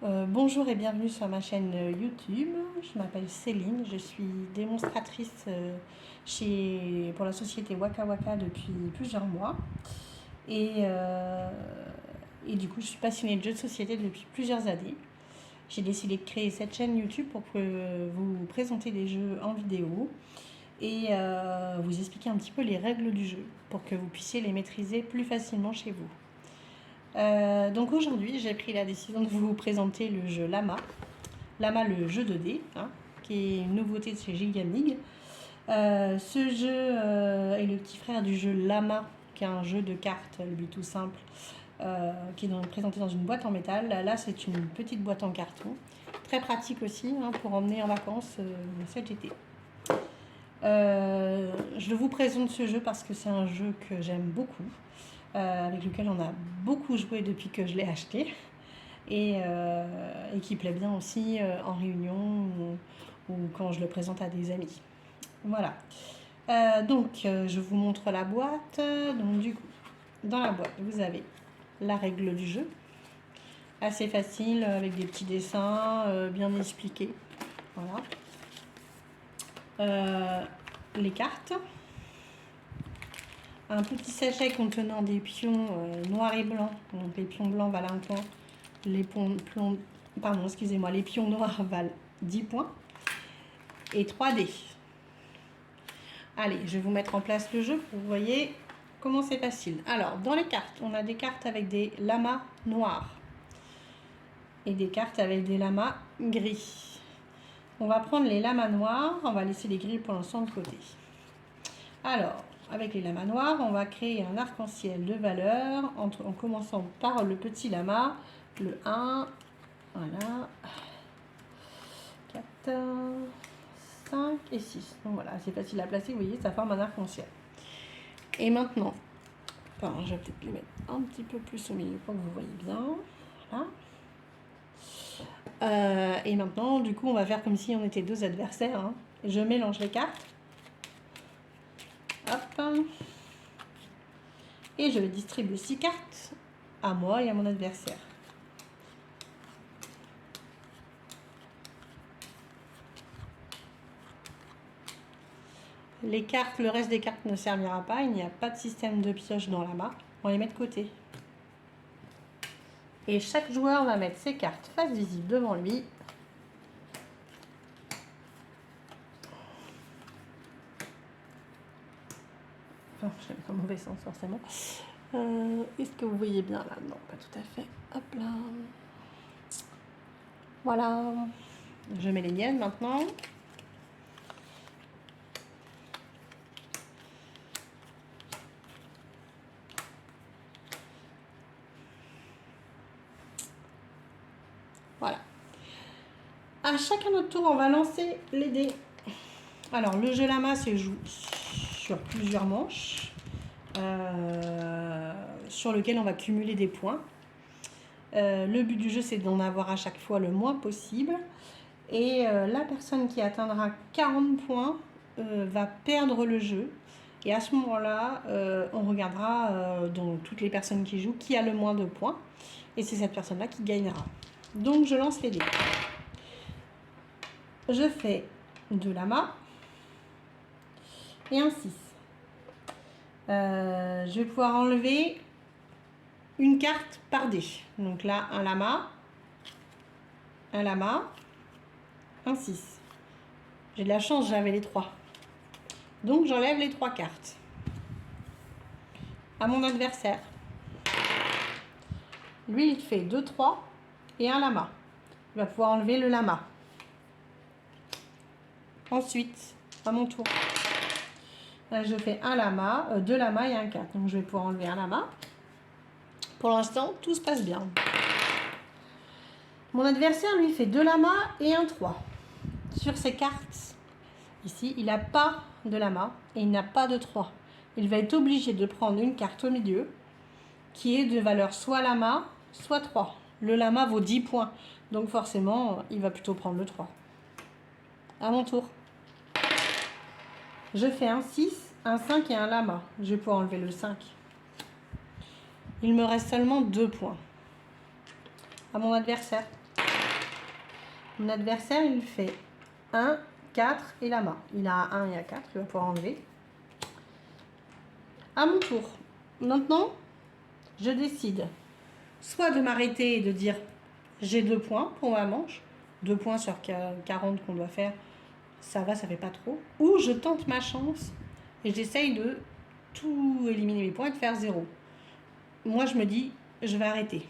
Bonjour et bienvenue sur ma chaîne YouTube. Je m'appelle Céline, je suis démonstratrice pour la société Waka Waka depuis plusieurs mois. Et, du coup, je suis passionnée de jeux de société depuis plusieurs années. J'ai décidé de créer cette chaîne YouTube pour vous présenter des jeux en vidéo et vous expliquer un petit peu les règles du jeu pour que vous puissiez les maîtriser plus facilement chez vous. Donc aujourd'hui, j'ai pris la décision de vous présenter le jeu Lama. Lama, le jeu 2D, qui est une nouveauté de chez Gigamig. Ce jeu est le petit frère du jeu Lama, qui est un jeu de cartes, lui tout simple, qui est présenté dans une boîte en métal. Là, c'est une petite boîte en carton. Très pratique aussi pour emmener en vacances cet été. Je vous présente ce jeu parce que c'est un jeu que j'aime beaucoup. Avec lequel on a beaucoup joué depuis que je l'ai acheté et qui plaît bien aussi en réunion ou quand je le présente à des amis. Voilà. Je vous montre la boîte. Donc du coup, dans la boîte, vous avez la règle du jeu. Assez facile, avec des petits dessins bien expliqués. Voilà. Les cartes. Un petit sachet contenant des pions noirs et blancs. Donc les pions blancs valent 1 point. Les pions noirs valent 10 points. Et 3 dés. Allez, je vais vous mettre en place le jeu pour que vous voyez comment c'est facile. Alors, dans les cartes, on a des cartes avec des lamas noirs. Et des cartes avec des lamas gris. On va prendre les lamas noirs. On va laisser les gris pour l'instant de côté. Alors, avec les lamas noirs, on va créer un arc-en-ciel de valeurs en commençant par le petit lama, le 1, voilà, 4, 5 et 6. Donc voilà, c'est facile à placer, vous voyez, ça forme un arc-en-ciel. Et maintenant, je vais peut-être le mettre un petit peu plus au milieu pour que vous voyez bien. Voilà. Et maintenant, du coup, on va faire comme si on était deux adversaires. Je mélange les cartes. Hop. Et je vais distribuer 6 cartes à moi et à mon adversaire. Les cartes, le reste des cartes ne servira pas. Il n'y a pas de système de pioche dans la main. On les met de côté. Et chaque joueur va mettre ses cartes face visible devant lui. Je l'ai mis dans le mauvais sens forcément. Est-ce que vous voyez bien là? Non, pas tout à fait. Hop là. Voilà. Je mets les miennes maintenant. Voilà. À chacun notre tour, on va lancer les dés. Alors, le jeu Lama se joue sur plusieurs manches sur lequel on va cumuler des points. Le but du jeu, c'est d'en avoir à chaque fois le moins possible. Et la personne qui atteindra 40 points va perdre le jeu. Et à ce moment-là, on regardera dans toutes les personnes qui jouent qui a le moins de points. Et c'est cette personne-là qui gagnera. Donc, je lance les dés. Je fais 2 lamas et un 6. Je vais pouvoir enlever une carte par dé. Donc là, un lama, un 6. J'ai de la chance, j'avais les 3. Donc j'enlève les 3 cartes. À mon adversaire. Lui, il fait 2, 3 et un lama. Il va pouvoir enlever le lama. Ensuite, à mon tour. Là, je fais un lama, 2 lamas et un 4. Donc je vais pouvoir enlever un lama. Pour l'instant, tout se passe bien. Mon adversaire, lui, fait 2 lamas et un 3. Sur ses cartes, ici, il n'a pas de lama et il n'a pas de 3. Il va être obligé de prendre une carte au milieu qui est de valeur soit lama, soit 3. Le lama vaut 10 points. Donc forcément, il va plutôt prendre le 3. À mon tour. Je fais un 6, un 5 et un lama. Je vais pouvoir enlever le 5. Il me reste seulement 2 points. À mon adversaire. Mon adversaire, il fait 1, 4 et lama. Il a 1 et 4, il va pouvoir enlever. À mon tour. Maintenant, je décide soit de m'arrêter et de dire j'ai 2 points pour ma manche, 2 points sur 40 qu'on doit faire, ça va, ça fait pas trop. Ou je tente ma chance et j'essaye de tout éliminer mes points et de faire 0. Moi, je me dis, je vais arrêter.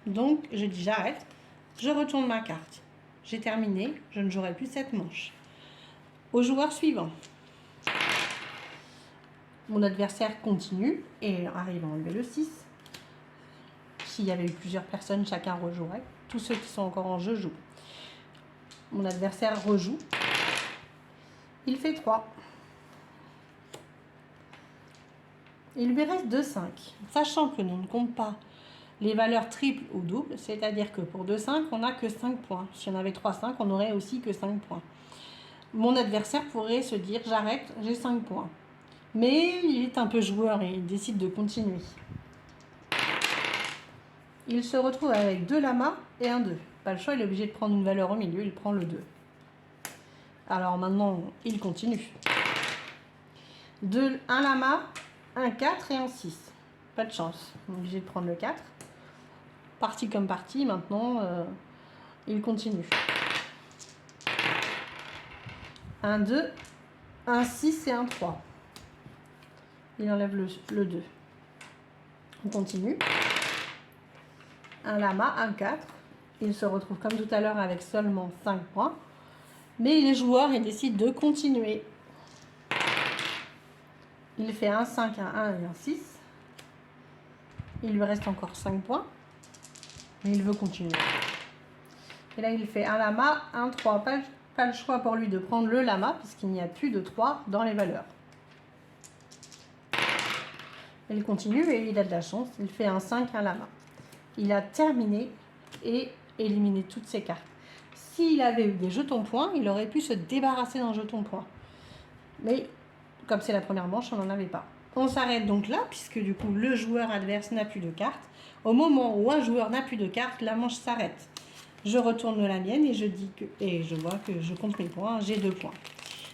Donc, je dis j'arrête, je retourne ma carte. J'ai terminé, je ne jouerai plus cette manche. Au joueur suivant. Mon adversaire continue et arrive à enlever le 6. S'il y avait eu plusieurs personnes, chacun rejouerait. Tous ceux qui sont encore en jeu jouent. Mon adversaire rejoue. Il fait 3. Il lui reste 2, 5. Sachant que l'on ne compte pas les valeurs triples ou doubles, c'est-à-dire que pour 2, 5, on n'a que 5 points. Si on avait 3, 5, on n'aurait aussi que 5 points. Mon adversaire pourrait se dire j'arrête, j'ai 5 points. Mais il est un peu joueur et il décide de continuer. Il se retrouve avec 2 lamas et un 2. Pas le choix, il est obligé de prendre une valeur au milieu, il prend le 2. Alors maintenant, il continue. 1 lama, un 4 et un 6. Pas de chance, il est obligé de prendre le 4. Parti comme parti, maintenant, il continue. Un 2, un 6 et un 3. Il enlève le 2. On continue. Un lama, un 4. Il se retrouve comme tout à l'heure avec seulement 5 points. Mais il est joueur et décide de continuer. Il fait un 5, un 1 et un 6. Il lui reste encore 5 points. Mais il veut continuer. Et là, il fait un lama, un 3. Pas le choix pour lui de prendre le lama, puisqu'il n'y a plus de 3 dans les valeurs. Il continue et il a de la chance. Il fait un 5, un lama. Il a terminé et éliminé toutes ses cartes. S'il avait eu des jetons points, il aurait pu se débarrasser d'un jeton point. Mais comme c'est la première manche, on n'en avait pas. On s'arrête donc là, puisque du coup, le joueur adverse n'a plus de cartes. Au moment où un joueur n'a plus de cartes, la manche s'arrête. Je retourne la mienne et je vois que je compte mes points. J'ai 2 points.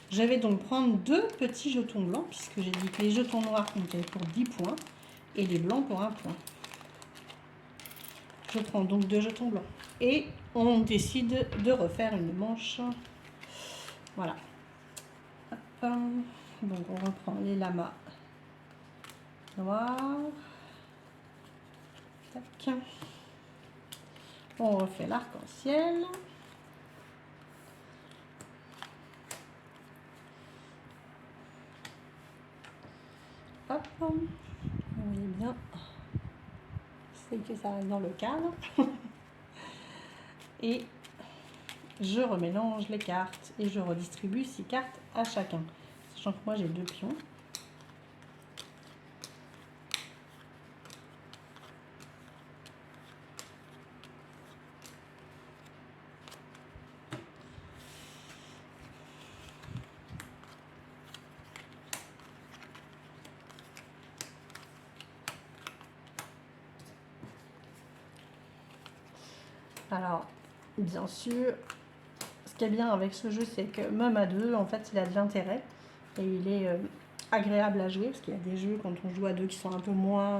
Je vais donc prendre 2 petits jetons blancs, puisque j'ai dit que les jetons noirs comptaient pour 10 points et les blancs pour 1 point. Je prends donc 2 jetons blancs. Et on décide de refaire une manche. Voilà. Hop. Donc on reprend les lamas noirs. Tac. On refait l'arc-en-ciel. Hop. Vous voyez bien. C'est que ça reste dans le cadre. Et je remélange les cartes et je redistribue 6 cartes à chacun. Sachant que moi j'ai 2 pions. Alors, bien sûr, ce qui est bien avec ce jeu, c'est que même à 2, en fait, il a de l'intérêt et il est agréable à jouer, parce qu'il y a des jeux quand on joue à 2 qui sont un peu moins...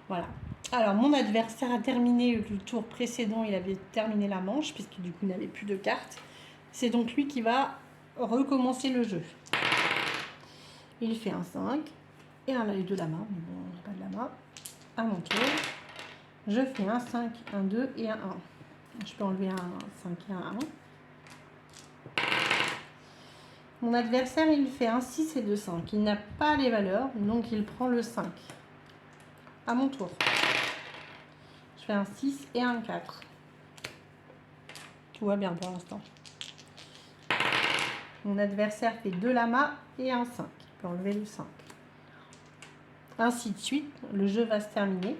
voilà. Alors, mon adversaire a terminé le tour précédent, il avait terminé la manche, puisque du coup, il n'avait plus de cartes. C'est donc lui qui va recommencer le jeu. Il fait un 5 et un œil de la main, mais bon, on n'a pas de la main. À mon tour, je fais un 5, un 2 et un 1. Je peux enlever un 5 et un 1. Mon adversaire, il fait un 6 et 2, 5. Il n'a pas les valeurs, donc il prend le 5. À mon tour. Je fais un 6 et un 4. Tout va bien pour l'instant. Mon adversaire fait 2 lamas et un 5. Je peux enlever le 5. Ainsi de suite, le jeu va se terminer.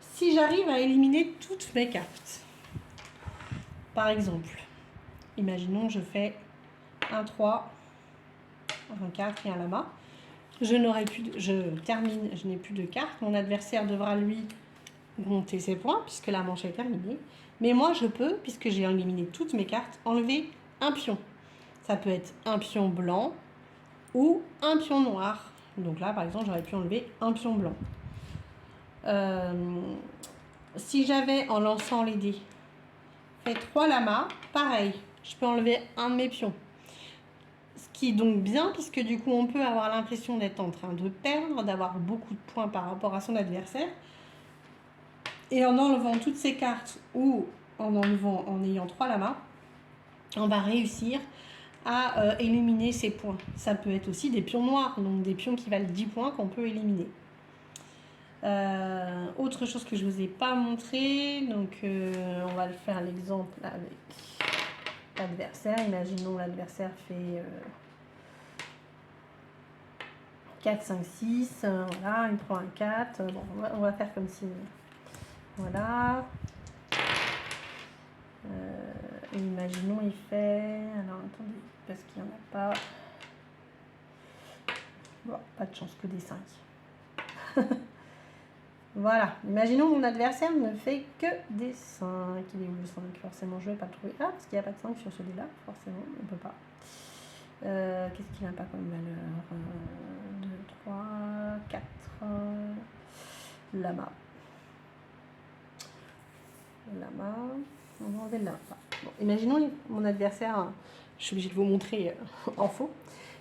Si j'arrive à éliminer toutes mes cartes. Par exemple, imaginons je fais un 3, un 4 et un lama. Je termine, je n'ai plus de cartes. Mon adversaire devra lui compter ses points puisque la manche est terminée. Mais moi, je peux, puisque j'ai éliminé toutes mes cartes, enlever un pion. Ça peut être un pion blanc ou un pion noir. Donc là, par exemple, j'aurais pu enlever un pion blanc. Si j'avais, en lançant les dés, fait 3 lamas, pareil, je peux enlever un de mes pions. Ce qui est donc bien, puisque du coup, on peut avoir l'impression d'être en train de perdre, d'avoir beaucoup de points par rapport à son adversaire. Et en enlevant toutes ces cartes ou en ayant 3 lamas, on va réussir à éliminer ces points. Ça peut être aussi des pions noirs, donc des pions qui valent 10 points qu'on peut éliminer. Autre chose que je ne vous ai pas montré, donc on va le faire l'exemple avec l'adversaire. Imaginons l'adversaire fait 4, 5, 6, voilà, il prend un 4. Bon, on va faire comme si... Voilà. Imaginons il fait... Alors attendez, parce qu'il n'y en a pas... Bon, pas de chance que des 5. Voilà, imaginons mon adversaire ne fait que des 5. Il est où le 5? Forcément, je ne vais pas le trouver. Ah, parce qu'il n'y a pas de 5 sur ce dé-là, forcément, on ne peut pas. Qu'est-ce qu'il n'a pas comme valeur? 2, 3, 4. Lama. Lama. On va enlever le lama. Bon, imaginons mon adversaire, je suis obligée de vous montrer en faux.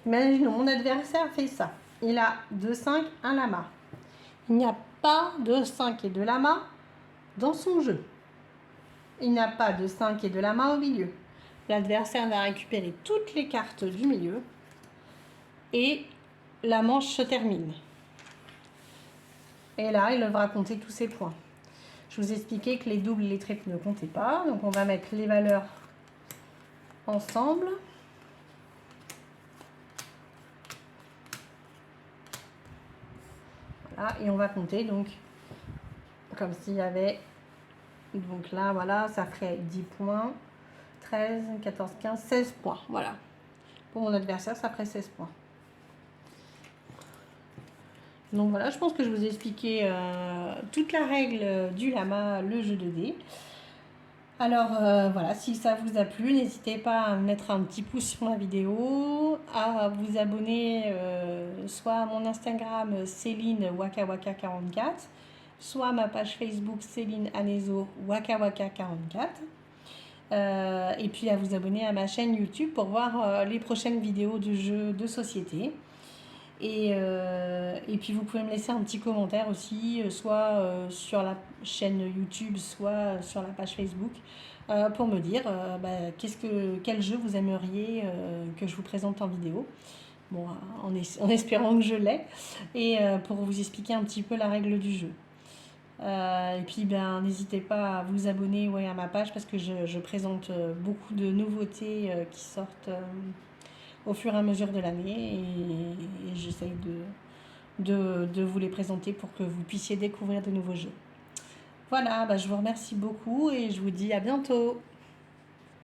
Imaginons mon adversaire fait ça. Il a 2, 5, un lama. Il n'y a pas de 5 et de lama dans son jeu. Il n'y a pas de 5 et de lama au milieu. L'adversaire va récupérer toutes les cartes du milieu et la manche se termine. Et là, il devra compter tous ses points. Je vous ai expliqué que les doubles et les triples ne comptaient pas. Donc, on va mettre les valeurs ensemble. Voilà, et on va compter donc comme s'il y avait... Donc là, voilà, ça ferait 10 points. 13, 14, 15, 16 points. Voilà. Pour mon adversaire, ça ferait 16 points. Donc voilà, je pense que je vous ai expliqué toute la règle du lama, le jeu de dés. Alors voilà, si ça vous a plu, n'hésitez pas à mettre un petit pouce sur la vidéo, à vous abonner soit à mon Instagram Céline WakaWaka44, soit à ma page Facebook Céline Anezo WakaWaka44. Et puis à vous abonner à ma chaîne YouTube pour voir les prochaines vidéos de jeux de société. Et puis vous pouvez me laisser un petit commentaire aussi, soit sur la chaîne YouTube, soit sur la page Facebook, pour me dire quel jeu vous aimeriez que je vous présente en vidéo. Bon, en espérant que je l'ai, et pour vous expliquer un petit peu la règle du jeu. Et puis n'hésitez pas à vous abonner à ma page, parce que je présente beaucoup de nouveautés qui sortent au fur et à mesure de l'année, et j'essaye de vous les présenter pour que vous puissiez découvrir de nouveaux jeux. Voilà, je vous remercie beaucoup et je vous dis à bientôt.